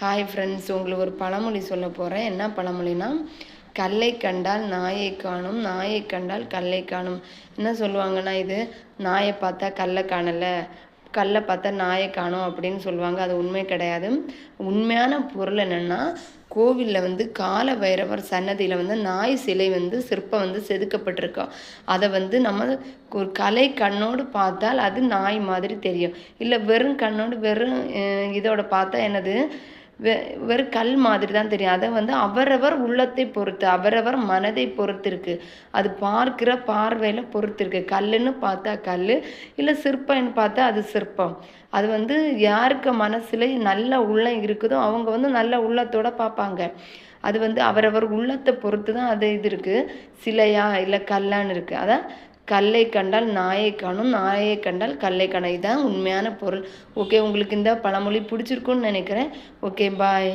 Hi friends, உங்களுக்கு ஒரு பழமொழி சொல்ல போகிறேன். என்ன பழமொழினா, கல்லை கண்டால் நாயை காணும், நாயை கண்டால் கல்லை காணும். என்ன சொல்லுவாங்கன்னா, இது நாயை பார்த்தா கல்லை காணலை, கல்லை பார்த்தா நாயை காணும் அப்படின்னு சொல்லுவாங்க. அது உண்மை கிடையாது. உண்மையான பொருள் என்னென்னா, கோவிலில் கால பைரவர் சன்னதியில் நாய் சிலை சிற்பம் செதுக்கப்பட்டிருக்கோம். அதை நம்ம ஒரு கலை கண்ணோடு பார்த்தால் அது நாய் மாதிரி தெரியும். இல்லை வெறும் கண்ணோடு வெறும் இதோட பார்த்தா என்னது வெறும் கல் மாதிரி தான் தெரியும். அதை அவரவர் உள்ளத்தை பொறுத்து, அவரவர் மனதை பொறுத்து இருக்குது. அது பார்க்கிற பார்வையில் பொறுத்து இருக்குது. கல்லுன்னு பார்த்தா கல், இல்லை சிற்பம்னு பார்த்தா அது சிற்பம். அது யாருக்கு மனசில் நல்ல உள்ளம் இருக்குதோ அவங்க நல்ல உள்ளத்தோடு பார்ப்பாங்க. அது அவரவர் உள்ளத்தை பொறுத்து தான் அது இது இருக்குது. சிலையா இல்லை கல்லான்னு இருக்குது. அதான் கல்லை கண்டால் நாயை காணும், நாயை கண்டால் கல்லை காணும். இதுதான் உண்மையான பொருள். ஓகே, உங்களுக்கு இந்த பழமொழி பிடிச்சிருக்குன்னு நினைக்கிறேன். ஓகே, பாய்.